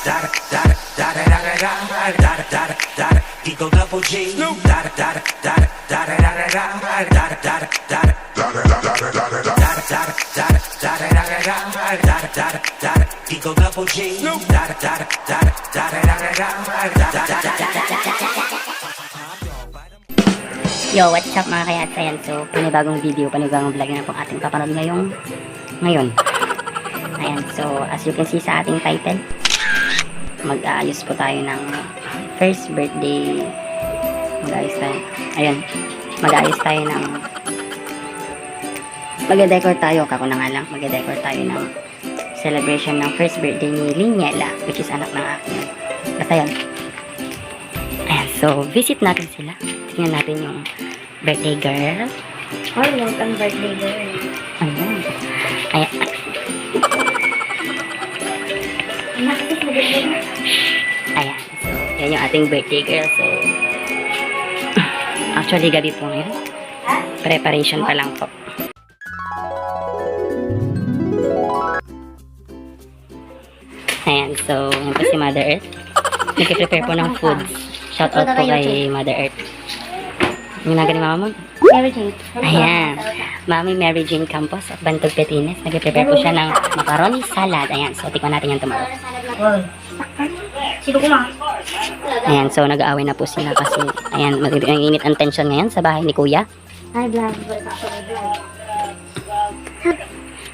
Eagle Double G. Eagle Double G. Yo, what's up mga kayats? Ayan, so panibagong video, panibagong vlog na po ating papanood ngayon. Ayan, so as you can see sa ating title, mag-aayos po tayo ng first birthday. Mag-aayos tayo. Ayan, mag-aayos tayo ng mag-decor tayo, kako na nga lang, mag-decor tayo ng celebration ng first birthday ni Liniela, which is anak ng akin. Basta yun. Ayan, so visit natin sila. Tingnan natin yung birthday girl. Oh, welcome birthday girl. Ayan. Ayan. Ayan. So, yan yung ating birthday girl. So, actually, gabi po ngayon. Preparation pa lang po. Ayan. So, yan po si Mother Earth. Nag-prepare po ng foods. Shout out po kay Mother Earth. Yung nagani mama mo? Mary Jane. Ayan. Mami Mary Jane Campos at Bantog Petines. Nag-prepare po siya ng macaroni salad. Ayan. So, tikman natin yan tomorrow. Sino kuma? Ayan. So, nag-aaway na po sila kasi ayan, mag-init ang tension ngayon sa bahay ni Kuya. Hi, vlog.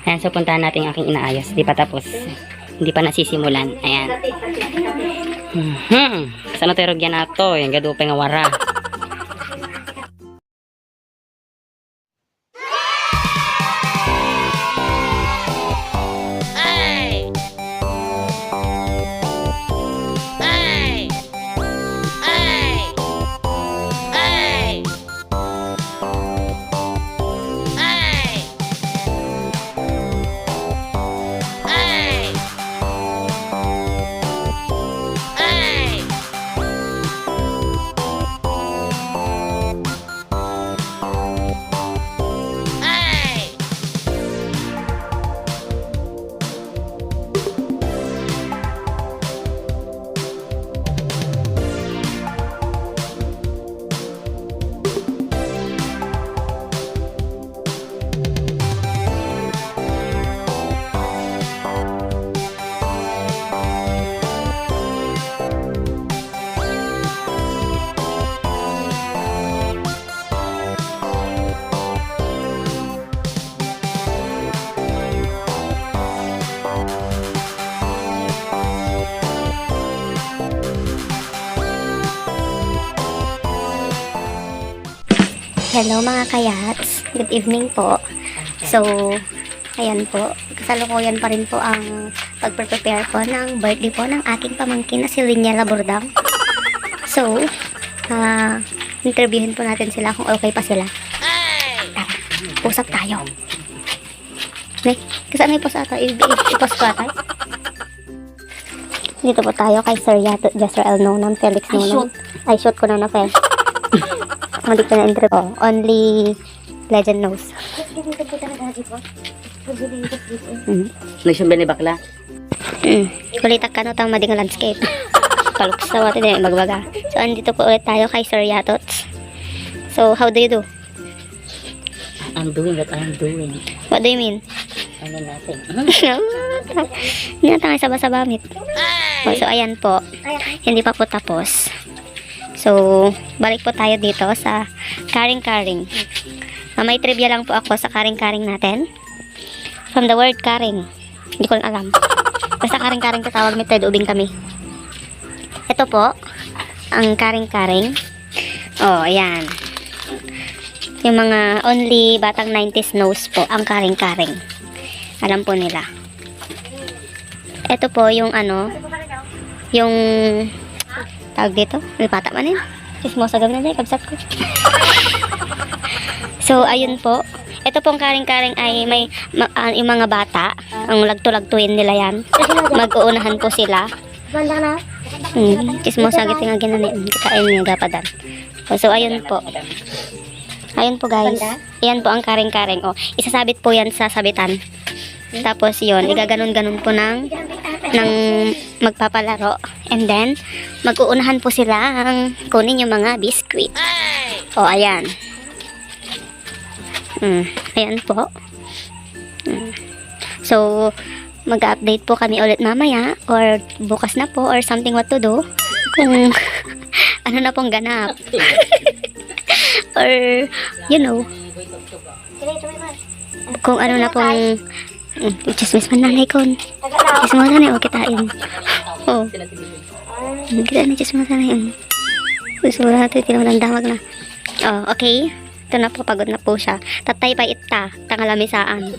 Ayan. So, puntahan natin yung aking inaayos. Di pa tapos. Hindi pa nasisimulan. Ayan. Sana tayo rugyan na ito. Yung gadupay nga wara. Hello mga kayats. Good evening po. So, ayan po. Kasalukuyan pa rin po ang pag-prepare po ng birthday po ng aking pamangkin na si Liniela Bordang. So, interviewin po natin sila kung okay pa sila. Tara, pusap tayo. Kasaan may pusap tayo? Ipos ko tayo. Dito po tayo kay Sir Yato, Jezreel Nonan, Felix Nonan. Ay, shoot ko na Fel. Hindi ko na interview. Oh, only legend knows. Nagsyon ba ni bakla? Kulitak ka no tang mading landscape. Paluks sa wato din magbaga. So, andito po ulit tayo kay Sir Yatots. So, how do you do? I'm doing what I'm doing. What do you mean? I mean nothing. Hindi na tayo sabah-sabamit. Oh, so, ayan po. Hindi pa po tapos. So, balik po tayo dito sa karing-karing. May trivia lang po ako sa karing-karing natin. From the word karing. Hindi ko lang alam. Basta karing-karing tatawag, may third ubing kami. Ito po, ang karing-karing. Oh, ayan. Yung mga only batang 90s knows po, ang karing-karing. Alam po nila. Ito po yung ano, yung tawag dito, lipata man yun. Chismosa gawin na dyan, kabsat ko. So, ayun po. Ito pong karing-karing ay may yung mga bata, ang lagto-lagtuin nila yan. Mag-uunahan po sila. Chismosa gitu nga ginani. Kain nga gapadan. So, ayun po. Ayun po guys. Ayan po ang karing-karing. Oh, isasabit po yan sa sabitan. Tapos yun, igaganon-ganon po ng ng magpapalaro. And then, mag-uunahan po silang kunin yung mga biscuit. O, ayan. Ayan po. So, mag-update po kami ulit mamaya or bukas na po or something what to do kung ano na pong ganap. Or, you know, kung ano na pong chismis man nanay ko. Chismis man nanay, o kitain. Oo. Kita na chismis man nanay. Gusto ko natin, tinamang na. Oh, okay. Ito na po, pagod na po siya. Tatay pa ita, tangalamisaan.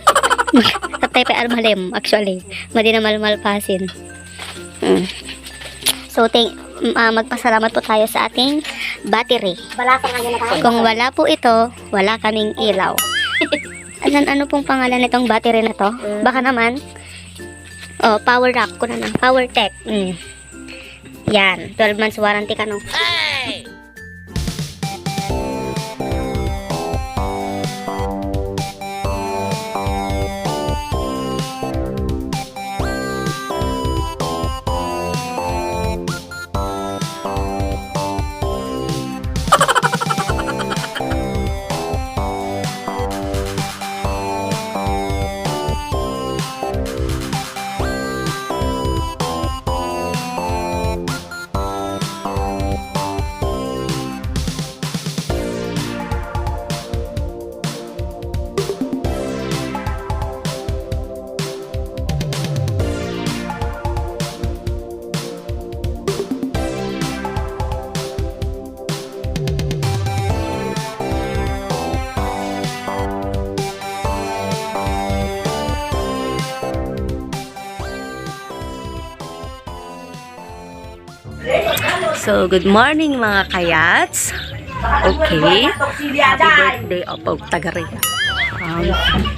Tatay pa armalem, actually. Madi na malmalpasin. So, magpasalamat po tayo sa ating battery. Kung wala po ito, wala kaming ilaw. Ano pong pangalan nitong battery na to? Baka naman, power rack ko na lang. Power tech. Yan, 12 months warranty ka no. So, good morning mga kayats. Okay. Happy birthday of Tagare.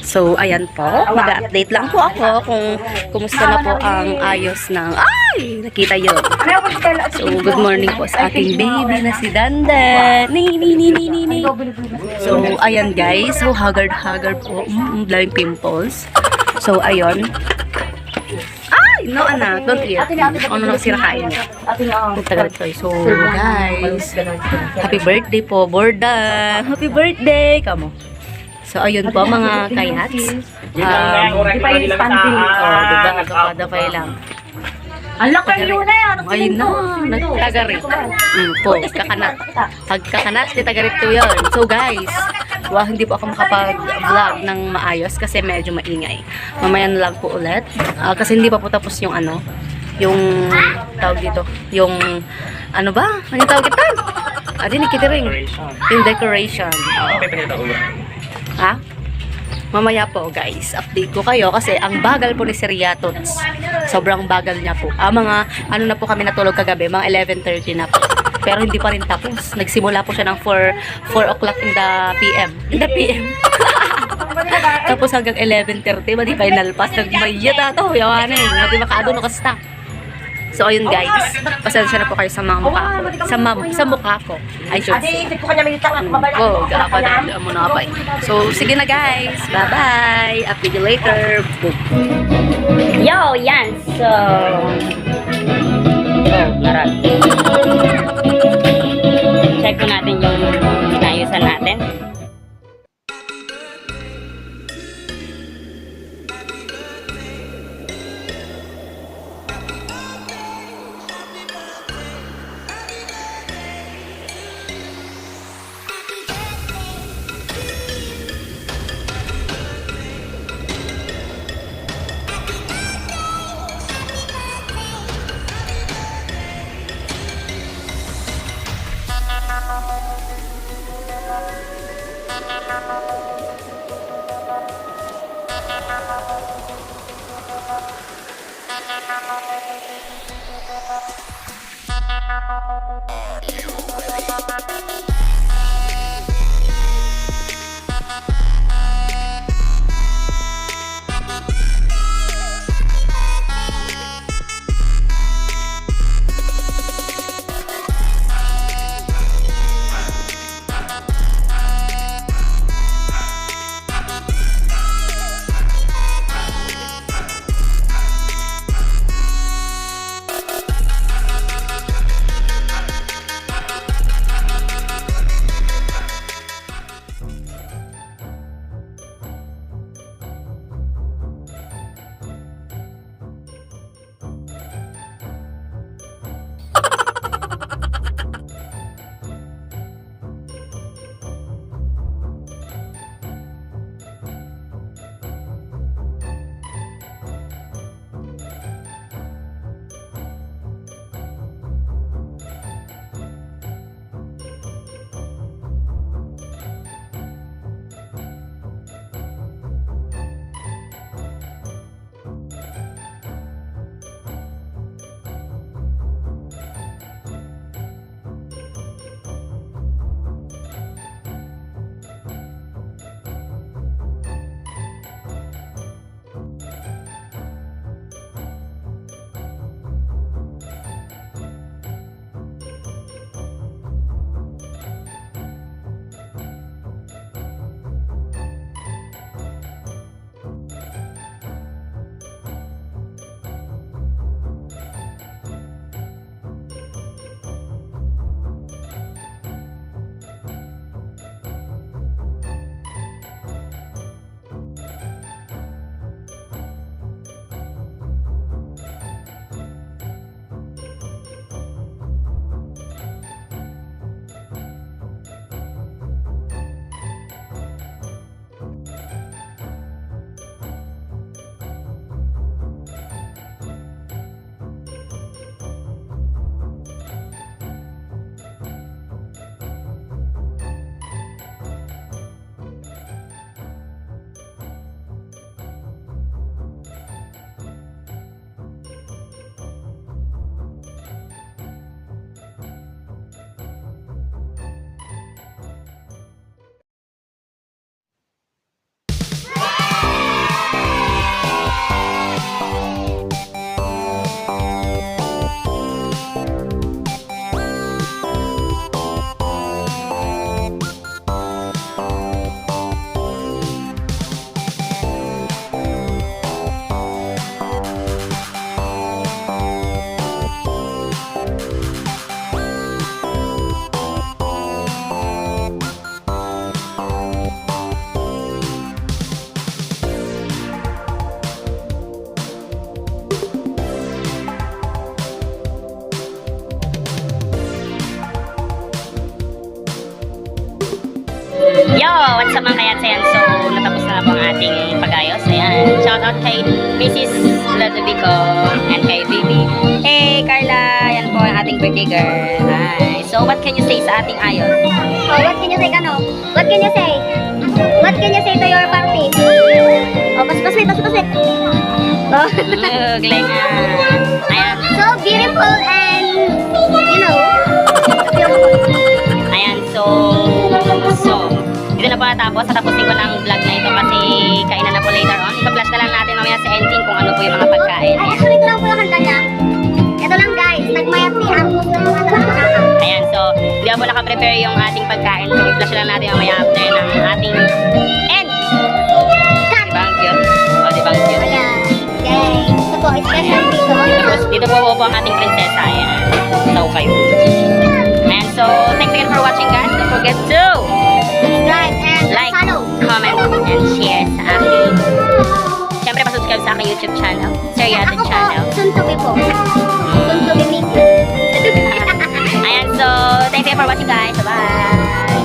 So, ayan po. Mag-update lang po ako kung kumusta na po ang ayos ng... Ay! Nakita yun. So, good morning po sa ating baby na si Dandan. So, ayan guys. So, haggard po. Daming pimples. So, ayun. No, anak, don't eat. Ano lang sirakain niya. So, guys, happy birthday po, Borda. Happy birthday, kamo. So, ayun po, mga kayats. Di pa yung expanding. Diba, nagkakadapay lang. Ang laki yun na yan. Ayun na, nagtagarit. Po, kakanat. Pagkakanat, titagarit to yun. So, guys, hindi po ako makapag-vlog ng maayos kasi medyo maingay. Mamaya na lang po ulit. Kasi hindi pa po tapos yung yung tawag dito, yung ano ba? Ano yung tawag ito? Din ikitiring. Yung decoration. Ha? Mamaya po guys, update ko kayo kasi ang bagal po ni Sir Yatots. Sobrang bagal niya po. Mga ano na po kami natulog kagabi, mga 11:30 na po. Pero hindi pa rin tapos. Nagsimula po siya ng 4 o'clock in the PM. Tapos hanggang 11:30, madi final pass. Nagmayat ato, yawanin. Madi makaado no kasta. So ayun guys, pasensya na po kayo sa mga mukha ko. Sa mukha ko. I should say. Gapad mo na pa. So sige na guys. Bye-bye. Update you later. Boom. Yo, yan. So, larat. Check ko natin yung inayusan natin. what's up mga kayats? Ayan, so, natapos na po ang ating pag-ayos. Ayan, shoutout kay Mrs. Ludovico and kay Baby. Hey, Carla! Ayan po ang ating birthday girl. Hi. So, what can you say sa ating ayos? Oh, what can you say, Kano? What can you say? What can you say to your party? Oh, paspasit. Oh. Galing nga. Ayan. So beautiful and, you know, Ayan, so, dito na po natapos. Tatapusin ko ng vlog na ito kasi kainan na po later on. Ipa-flash na lang natin mamaya sa ending kung ano po yung mga pagkain. ay, actually, ito lang po yung kanta niya. Ito lang guys, nagmayat ni ang gusto ng mga talaga. Ayan, so, hindi ako naka-prepare yung ating pagkain. So, i-flash lang natin mamaya after ng ating end. Diba ang cute? O, diba ang cute? Ayan, guys. Ito po, special dito. Dito po ang ating prinsesa. Ayan. So, kayo. Ayan, so, thanks again for watching guys. Don't forget to Subscribe and like, follow. comment, and share sa aking siyempre pa-subscribe sa aking YouTube channel, Sir Yato Ako Channel. po, soon to be po. Soon to be meet you. Ayan, so, thanks again for watching guys. Bye-bye!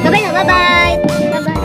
Bye-bye na, bye-bye. Bye-bye.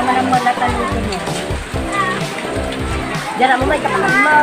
Marang wala talutin mo. Diyan mo may kapatid mo.